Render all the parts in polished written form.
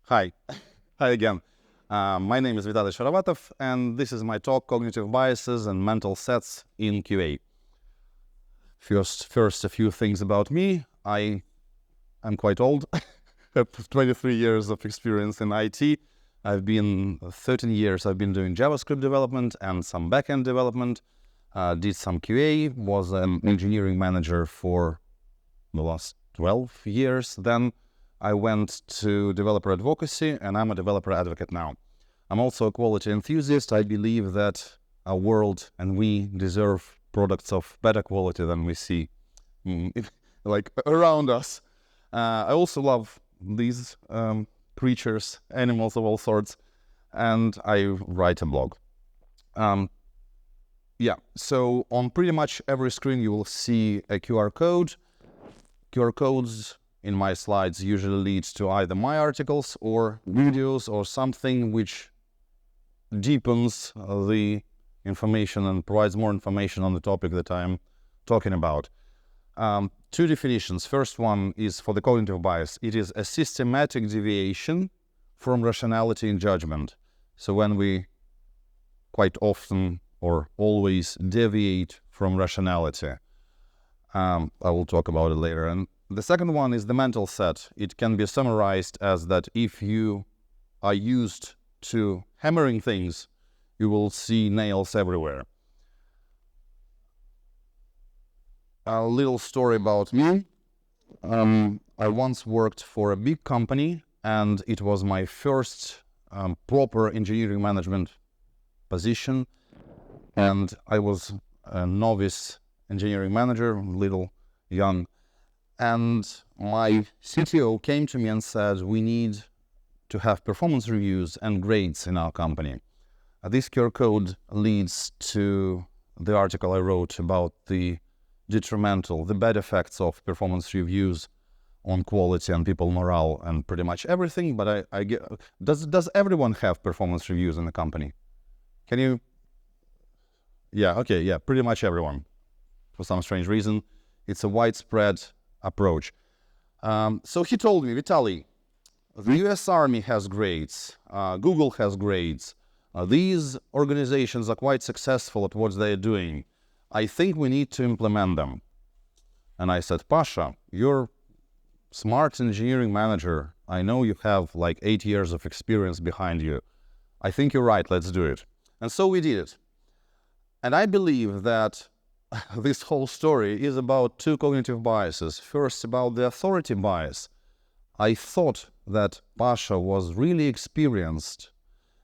Hi. Hi again. My name is Vitaly Sharavatov, and this is my talk, Cognitive Biases and Mental Sets in QA. First, a few things about me. I am quite old. I have 23 years of experience in IT. 13 years I've been doing JavaScript development and some backend development. Did some QA, was an engineering manager for the last 12 years. Then I went to developer advocacy, and I'm a developer advocate now. I'm also a quality enthusiast. I believe that our world and we deserve products of better quality than we see like around us. I also love these creatures, animals of all sorts, and I write a blog. So on pretty much every screen you will see a QR code. QR codes in my slides usually lead to either my articles or videos or something which deepens the information and provides more information on the topic that I'm talking about. Two definitions. First one is for the cognitive bias. It is a systematic deviation from rationality in judgment. So when we quite often or always deviate from rationality, I will talk about it later. And the second one is the mental set. It can be summarized as that if you are used to hammering things, you will see nails everywhere. A little story about me. I once worked for a big company, and it was my first proper engineering management position. And I was a novice engineering manager, little young. And my CTO came to me and said, we need to have performance reviews and grades in our company. This QR code leads to the article I wrote about the bad effects of performance reviews on quality and people morale and pretty much everything. But does everyone have performance reviews in the company? Can you? Yeah, okay, yeah, pretty much everyone. For some strange reason, it's a widespread approach. So he told me, Vitaly, the US Army has grades, Google has grades. These organizations are quite successful at what they're doing. I think we need to implement them. And I said, Pasha, you're smart engineering manager. I know you have like 8 years of experience behind you. I think you're right, let's do it. And so we did it. And I believe that this whole story is about two cognitive biases. First, about the authority bias. I thought that Pasha was really experienced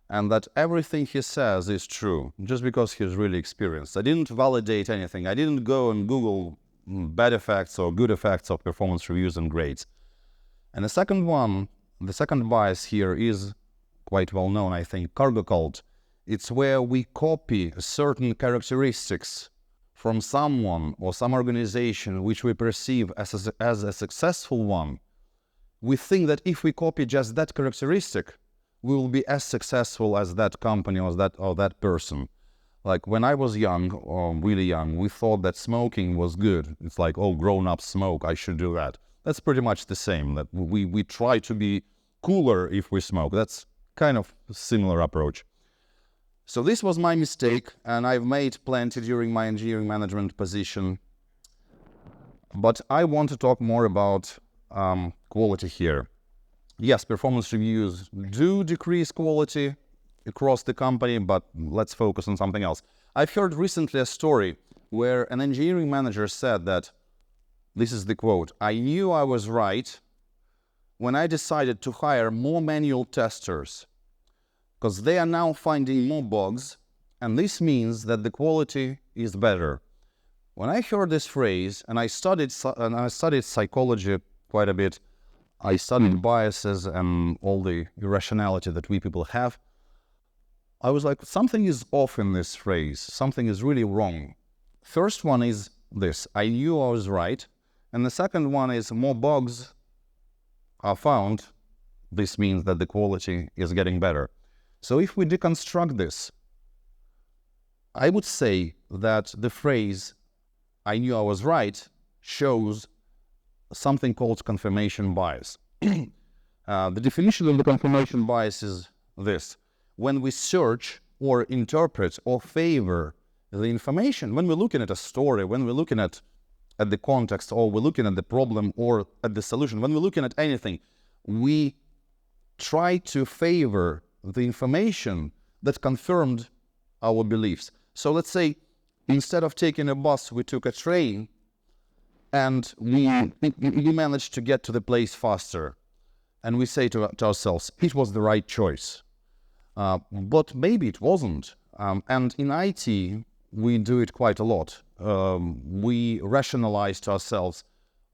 and that everything he says is true, just because he's really experienced. I didn't validate anything. I didn't go and Google bad effects or good effects of performance reviews and grades. And the second bias here is quite well known, I think, cargo cult. It's where we copy certain characteristics from someone or some organization which we perceive as a successful one. We think that if we copy just that characteristic, we will be as successful as that company or that person. Like when I was young, or really young, we thought that smoking was good. It's like, oh, grown-ups smoke, I should do that. That's pretty much the same, that we try to be cooler if we smoke. That's kind of a similar approach. So this was my mistake, and I've made plenty during my engineering management position. But I want to talk more about quality here. Yes, performance reviews do decrease quality across the company, but let's focus on something else. I've heard recently a story where an engineering manager said that, this is the quote, I knew I was right when I decided to hire more manual testers, because they are now finding more bugs, and this means that the quality is better. When I heard this phrase, and I studied psychology quite a bit, I studied biases and all the irrationality that we people have, I was like, something is off in this phrase, something is really wrong. First one is this, I knew I was right, and the second one is more bugs are found, this means that the quality is getting better. So if we deconstruct this, I would say that the phrase, I knew I was right, shows something called confirmation bias. The definition of the confirmation bias is this: when we search or interpret or favor the information, when we're looking at a story, when we're looking at the context, or we're looking at the problem or at the solution, when we're looking at anything, we try to favor the information that confirmed our beliefs. So let's say instead of taking a bus, we took a train, and we managed to get to the place faster. And we say to ourselves, it was the right choice. But maybe it wasn't. And in IT, we do it quite a lot. We rationalize to ourselves,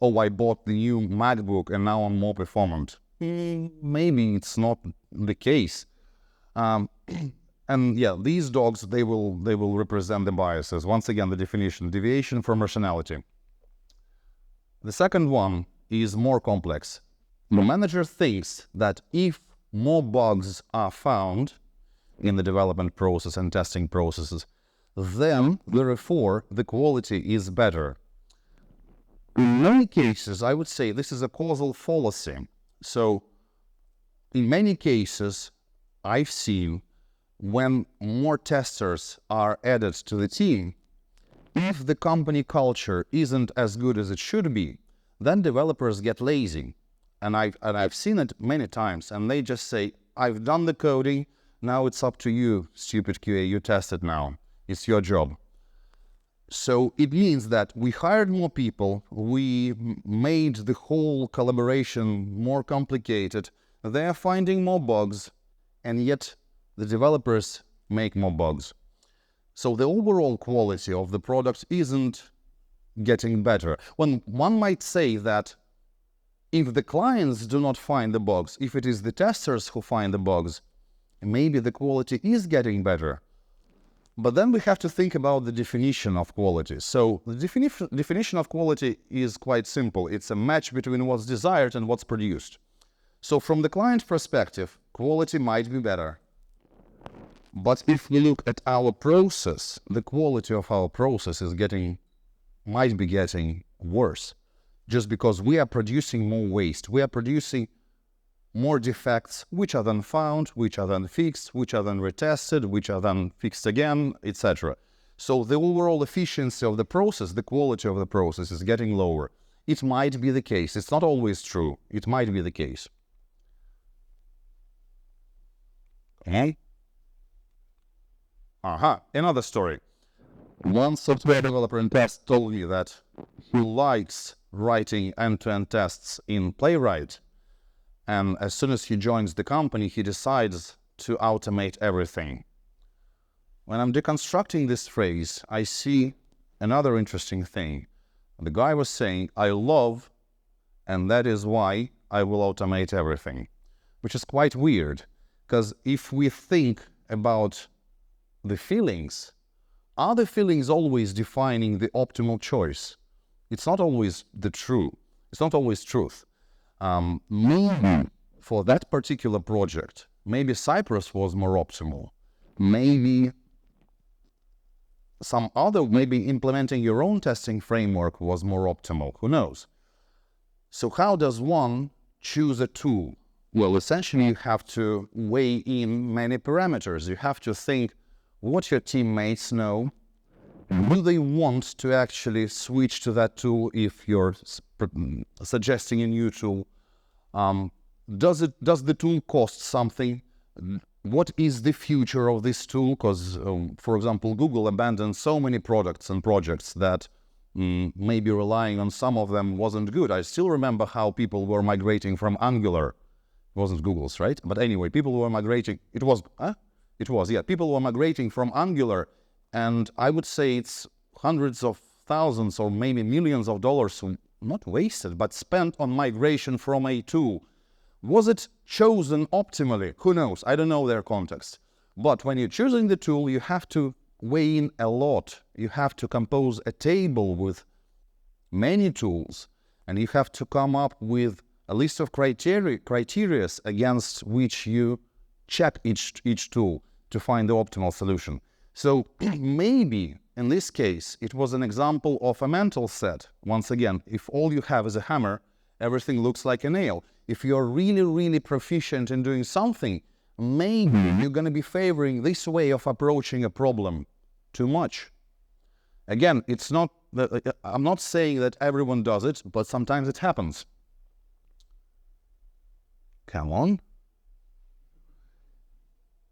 oh, I bought the new MacBook and now I'm more performant. Maybe it's not the case. And yeah, these dogs, they will represent the biases. Once again, the definition: deviation from rationality. The second one is more complex. The manager thinks that if more bugs are found in the development process and testing processes, then therefore the quality is better. In many cases, I would say this is a causal fallacy. So in many cases, I've seen when more testers are added to the team, if the company culture isn't as good as it should be, then developers get lazy. And I've seen it many times, and they just say, I've done the coding, now it's up to you, stupid QA, you test it now. It's your job. So it means that we hired more people, we made the whole collaboration more complicated, they're finding more bugs, and yet the developers make more bugs. So the overall quality of the product isn't getting better. When one might say that if the clients do not find the bugs, if it is the testers who find the bugs, maybe the quality is getting better. But then we have to think about the definition of quality. So the definition of quality is quite simple. It's a match between what's desired and what's produced. So from the client perspective, quality might be better. But if we look at our process, the quality of our process might be getting worse. Just because we are producing more waste, we are producing more defects, which are then found, which are then fixed, which are then retested, which are then fixed again, etc. So the overall efficiency of the process, the quality of the process is getting lower. It might be the case. It's not always true. It might be the case. Okay? Another story. One software developer in test told me that he likes writing end-to-end tests in Playwright. And as soon as he joins the company, he decides to automate everything. When I'm deconstructing this phrase, I see another interesting thing. The guy was saying, I love, and that is why I will automate everything. Which is quite weird, because if we think about the feelings, are the feelings always defining the optimal choice? It's not always it's not always truth. Maybe for that particular project, maybe Cypress was more optimal. Maybe maybe implementing your own testing framework was more optimal. Who knows? So how does one choose a tool? Well, essentially you have to weigh in many parameters. You have to think what your teammates know. Do they want to actually switch to that tool if you're suggesting a new tool? Does the tool cost something? What is the future of this tool? Because, for example, Google abandoned so many products and projects that maybe relying on some of them wasn't good. I still remember how people were migrating from Angular. It wasn't Google's, right? But anyway, people were migrating. People were migrating from Angular. And I would say it's hundreds of thousands or maybe millions of dollars, not wasted, but spent on migration from a tool. Was it chosen optimally? Who knows? I don't know their context. But when you're choosing the tool, you have to weigh in a lot. You have to compose a table with many tools, and you have to come up with a list of criteria against which you check each tool to find the optimal solution. So maybe in this case, it was an example of a mental set. Once again, if all you have is a hammer everything looks like a nail. If you're really, really proficient in doing something, maybe you're going to be favoring this way of approaching a problem too much. Again, I'm not saying that everyone does it, but sometimes it happens. Come on.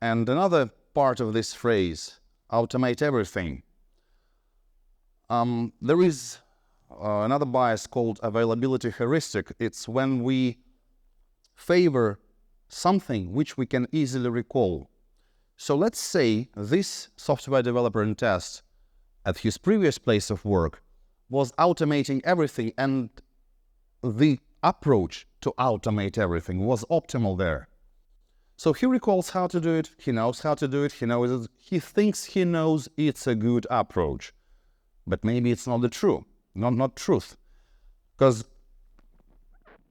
And another part of this phrase, automate everything. There is another bias called availability heuristic. It's when we favor something which we can easily recall. So let's say this software developer in test at his previous place of work was automating everything, and the approach to automate everything was optimal there. So he recalls how to do it, he knows how to do it, he thinks he knows it's a good approach. But maybe it's not the truth, not truth. Because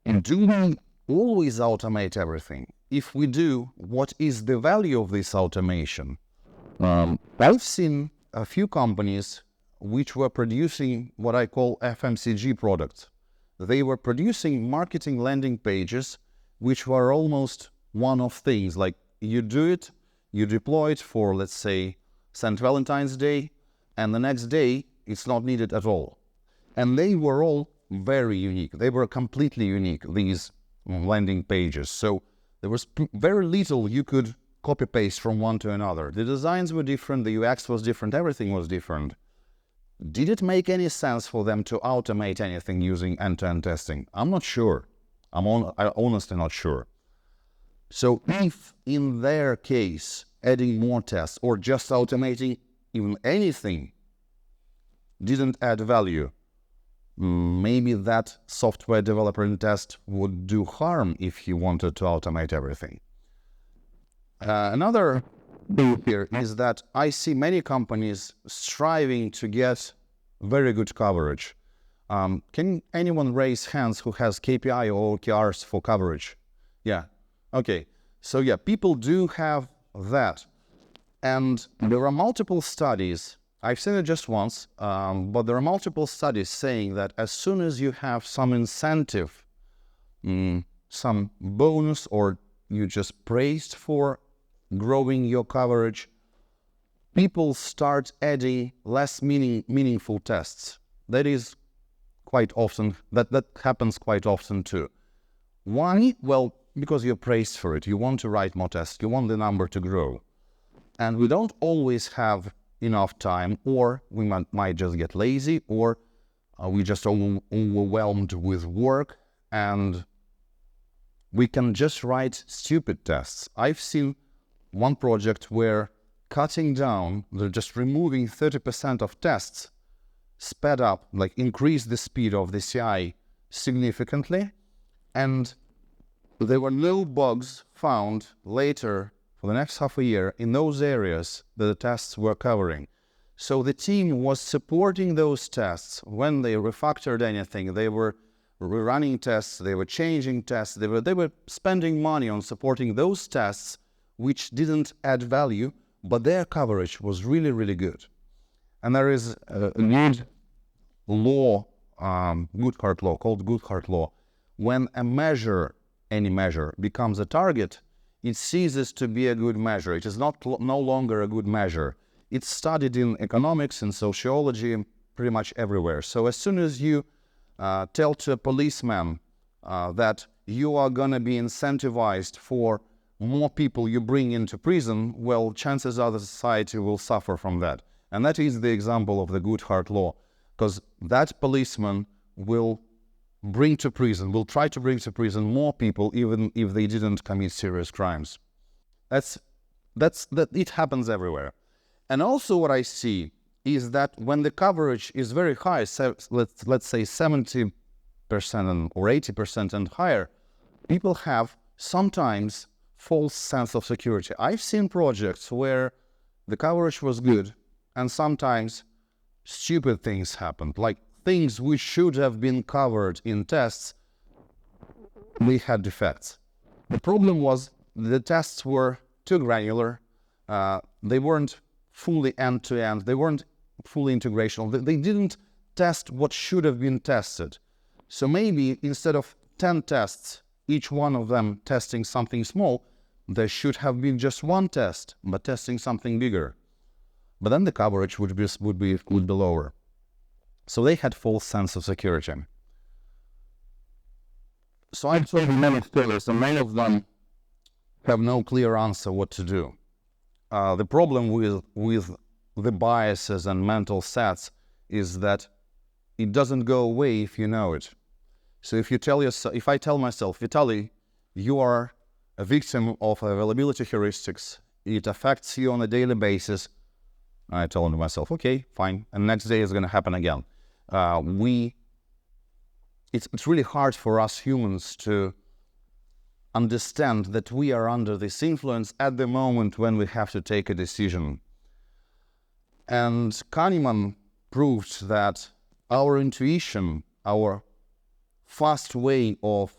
do we always automate everything? If we do, what is the value of this automation? I've seen a few companies which were producing what I call FMCG products. They were producing marketing landing pages which were almost one-off things, like you do it, you deploy it for, let's say, St. Valentine's Day, and the next day it's not needed at all. And they were all very unique. They were completely unique, these landing pages. So there was very little you could copy-paste from one to another. The designs were different, the UX was different, everything was different. Did it make any sense for them to automate anything using end-to-end testing? I'm not sure. I'm honestly not sure. So if in their case, adding more tests or just automating even anything didn't add value, maybe that software developer in test would do harm if he wanted to automate everything. Another thing here is that I see many companies striving to get very good coverage. Can anyone raise hands who has KPI or OKRs for coverage? Yeah. Okay. So yeah, people do have that. And there are multiple studies. I've seen it just once, but there are multiple studies saying that as soon as you have some incentive, some bonus, or you just praised for growing your coverage, people start adding less meaningful tests. That is quite often, that happens quite often too. Why? Well, because you're praised for it. You want to write more tests. You want the number to grow. And we don't always have enough time, or we might just get lazy, or we just overwhelmed with work, and we can just write stupid tests. I've seen one project where cutting down, just removing 30% of tests, sped up, like increased the speed of the CI significantly, and there were no bugs found later for the next half a year in those areas that the tests were covering. So the team was supporting those tests when they refactored anything. They were rerunning tests, they were changing tests, they were spending money on supporting those tests which didn't add value, but their coverage was really, really good. And there is a good law, Goodhart law, called Goodhart law. When a measure, any measure, becomes a target, it ceases to be a good measure. It is no longer a good measure. It's studied in economics and sociology, pretty much everywhere. So as soon as you tell to a policeman that you are going to be incentivized for more people you bring into prison, well, chances are the society will suffer from that. And that is the example of the Goodhart law, because that policeman will try to bring to prison more people, even if they didn't commit serious crimes. It happens everywhere. And also what I see is that when the coverage is very high, let's say 70% or 80% and higher, people have sometimes false sense of security. I've seen projects where the coverage was good and sometimes stupid things happened, like things which should have been covered in tests, they had defects. The problem was the tests were too granular, they weren't fully end-to-end, they weren't fully integrational, they didn't test what should have been tested. So maybe instead of 10 tests, each one of them testing something small, there should have been just one test, but testing something bigger. But then the coverage would be lower. So they had false sense of security. So I've told many failures, and many of them have no clear answer what to do. The problem with the biases and mental sets is that it doesn't go away if you know it. So if I tell myself, Vitaly, you are a victim of availability heuristics, it affects you on a daily basis, I tell myself, okay, fine, and next day is going to happen again. It's really hard for us humans to understand that we are under this influence at the moment when we have to take a decision. And Kahneman proved that our intuition, our fast way of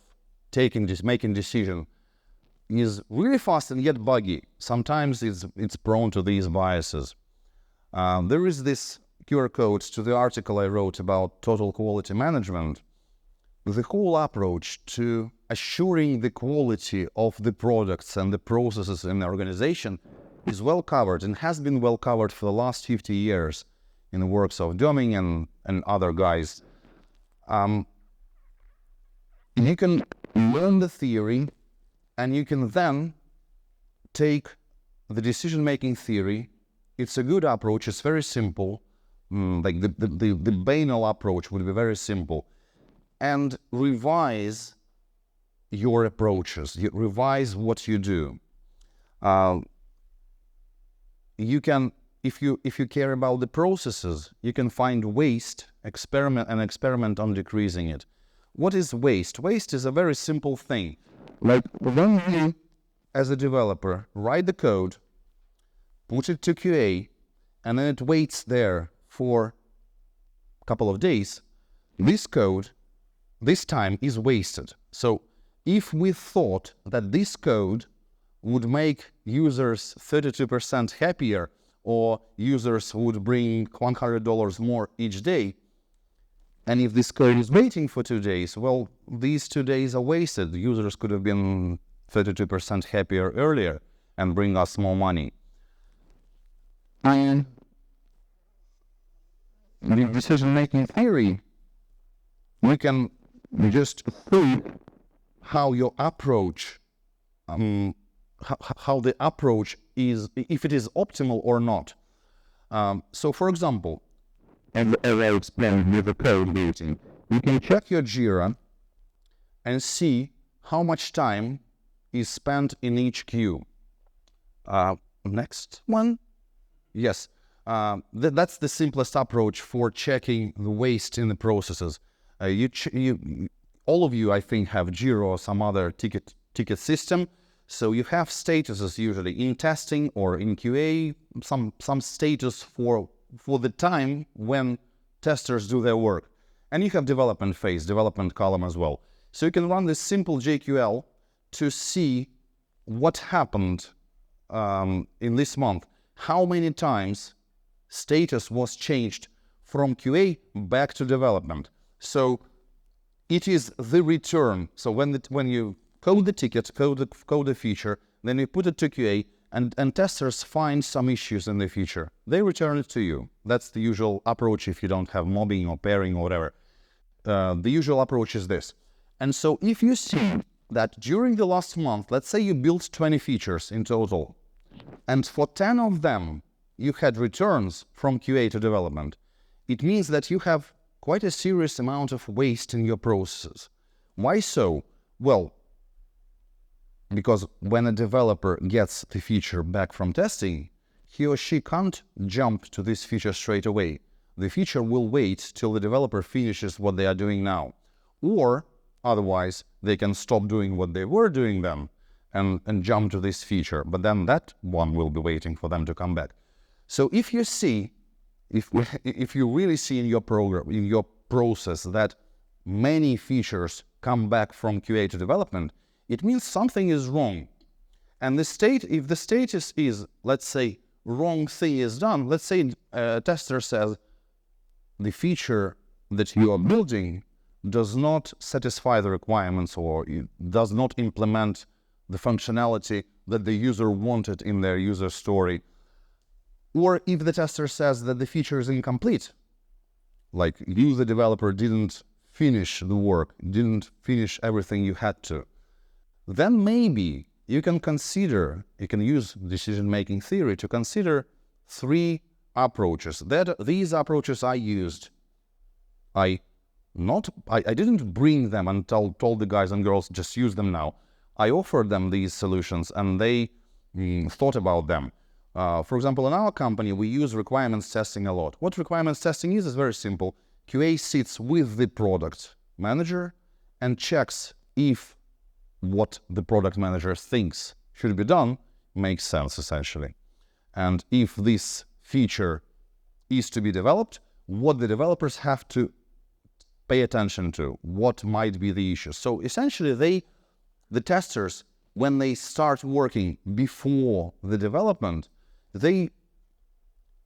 making decision is really fast and yet buggy. Sometimes it's prone to these biases. There is this QR code to the article I wrote about total quality management. The whole approach to assuring the quality of the products and the processes in the organization is well covered and has been well covered for the last 50 years in the works of Deming and other guys. You can learn the theory and you can then take the decision-making theory. It's a good approach, it's very simple. Like the banal approach would be very simple. And revise your approaches, revise what you do. You can, if you care about the processes, you can find waste, experiment on decreasing it. What is waste? Waste is a very simple thing. Like when you, as a developer, write the code, put it to QA, and then it waits there for a couple of days, this code, this time is wasted. So if we thought that this code would make users 32% happier, or users would bring $100 more each day, and if this code is waiting for 2 days, well, these 2 days are wasted. Users could have been 32% happier earlier and bring us more money. And the decision-making theory, we can just see how your approach, how the approach is, if it is optimal or not. So, for example, as I explained with the code meeting, you can check your Jira and see how much time is spent in each queue. Next one. Yes, that's the simplest approach for checking the waste in the processes. All of you, I think, have Jira or some other ticket system. So you have statuses usually in testing or in QA, some status for the time when testers do their work. And you have development phase, development column as well. So you can run this simple JQL to see what happened in this month, how many times status was changed from QA back to development. So it is the return. So when you code the ticket, code the feature, then you put it to QA, and testers find some issues in the feature. They return it to you. That's the usual approach if you don't have mobbing or pairing or whatever. The usual approach is this. And so if you see that during the last month, let's say you built 20 features in total, and for 10 of them you had returns from QA to development, it means that you have quite a serious amount of waste in your processes. Why so? Well, because when a developer gets the feature back from testing, he or she can't jump to this feature straight away. The feature will wait till the developer finishes what they are doing now. Or, otherwise, they can stop doing what they were doing then and jump to this feature. But then that one will be waiting for them to come back. So if you see, if you really see in your program, in your process, that many features come back from QA to development, it means something is wrong. And if the status is, let's say, wrong thing is done, let's say a tester says the feature that you are building does not satisfy the requirements or does not implement the functionality that the user wanted in their user story, or if the tester says that the feature is incomplete, like you, the developer, didn't finish the work, didn't finish everything you had to, then maybe you can use decision-making theory to consider 3 approaches. These approaches I used. I didn't bring them and told the guys and girls, just use them now. I offered them these solutions and they thought about them. For example, in our company, we use requirements testing a lot. What requirements testing is very simple. QA sits with the product manager and checks if what the product manager thinks should be done makes sense, essentially. And if this feature is to be developed, what the developers have to pay attention to, what might be the issue. So essentially, the testers, when they start working before the development, they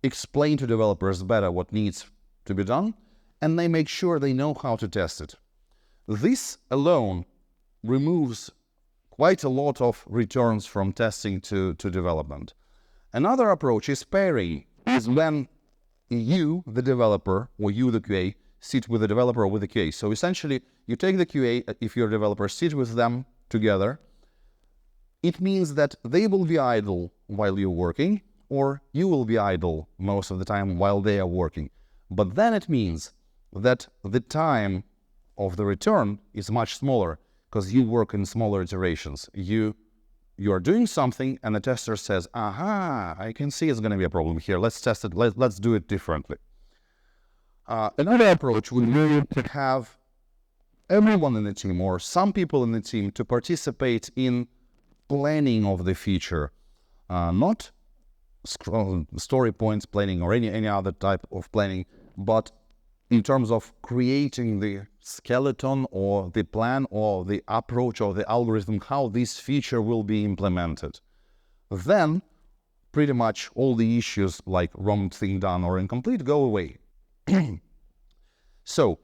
explain to developers better what needs to be done, and they make sure they know how to test it. This alone removes quite a lot of returns from testing to development. Another approach is pairing, is when you, the developer, or you, the QA, sit with the developer or with the QA. So essentially, you take the QA, if you're a developer, sit with them together. It means that they will be idle while you're working, or you will be idle most of the time while they are working. But then it means that the time of the return is much smaller because you work in smaller iterations. You are doing something and the tester says, aha, I can see it's going to be a problem here. Let's test it. Let's do it differently. Another approach would be to have everyone in the team or some people in the team to participate in planning of the feature, not story points planning or any other type of planning, but in terms of creating the skeleton or the plan or the approach or the algorithm, how this feature will be implemented. Then pretty much all the issues like wrong thing done or incomplete go away. So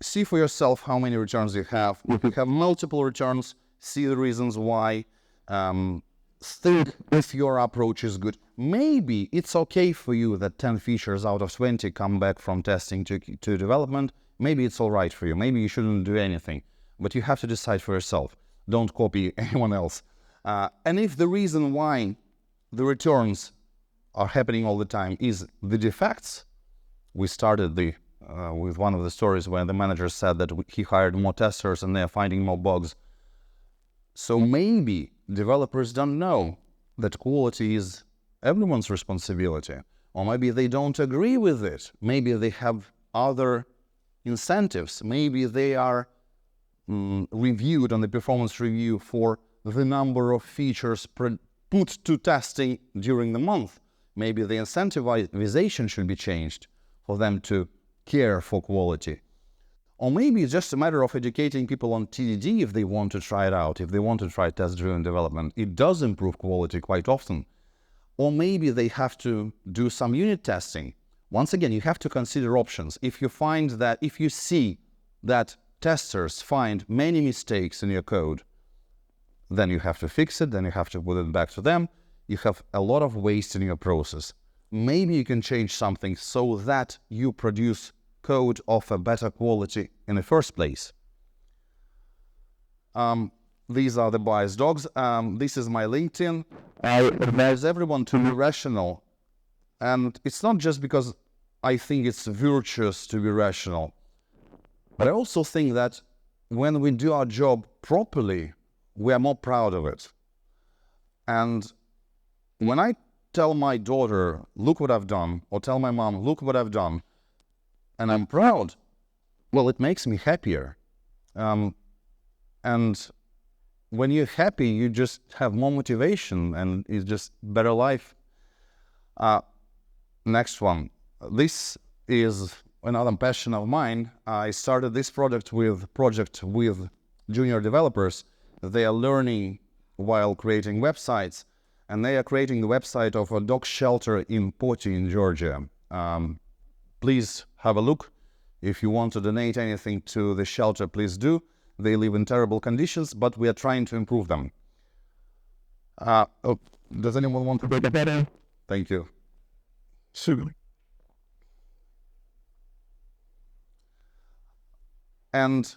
see for yourself how many returns you have. If you have multiple returns, see the reasons why. Think if your approach is good. Maybe it's okay for you that 10 features out of 20 come back from testing to development. Maybe it's all right for you. Maybe you shouldn't do anything. But you have to decide for yourself. Don't copy anyone else. And if the reason why the returns are happening all the time is the defects, we started with one of the stories where the manager said that he hired more testers and they're finding more bugs. So maybe developers don't know that quality is everyone's responsibility, or maybe they don't agree with it. Maybe they have other incentives. Maybe they are reviewed on the performance review for the number of features put to testing during the month. Maybe the incentivization should be changed for them to care for quality. Or maybe it's just a matter of educating people on TDD if they want to try it out, if they want to try test-driven development. It does improve quality quite often. Or maybe they have to do some unit testing. Once again, you have to consider options. If you see that testers find many mistakes in your code, then you have to fix it, then you have to put it back to them. You have a lot of waste in your process. Maybe you can change something so that you produce code of a better quality in the first place. These are the biased dogs. This is my LinkedIn. I advise everyone to be rational. And it's not just because I think it's virtuous to be rational, but I also think that when we do our job properly, we are more proud of it. And when I tell my daughter, look what I've done, or tell my mom, look what I've done, and I'm proud, well, it makes me happier. And when you're happy, you just have more motivation and it's just better life. Next one. This is another passion of mine. I started this project with junior developers. They are learning while creating websites, and they are creating the website of a dog shelter in Poti in Georgia. Please have a look. If you want to donate anything to the shelter, please do. They live in terrible conditions, but we are trying to improve them. Does anyone want to break a better? Thank you. Super. And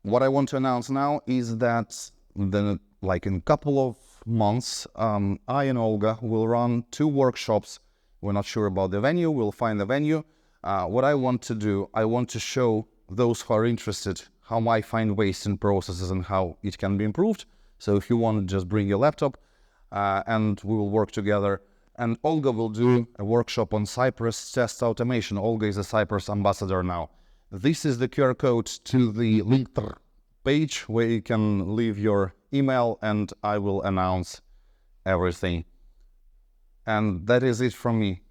what I want to announce now is that in a couple of months, I and Olga will run 2 workshops. We're not sure about the venue. We'll find the venue. What I want to do, I want to show those who are interested how I find waste in processes and how it can be improved. So if you want, just bring your laptop and we will work together. And Olga will do a workshop on Cypress test automation. Olga is a Cypress ambassador now. This is the QR code to the LinkedIn page where you can leave your email and I will announce everything. And that is it from me.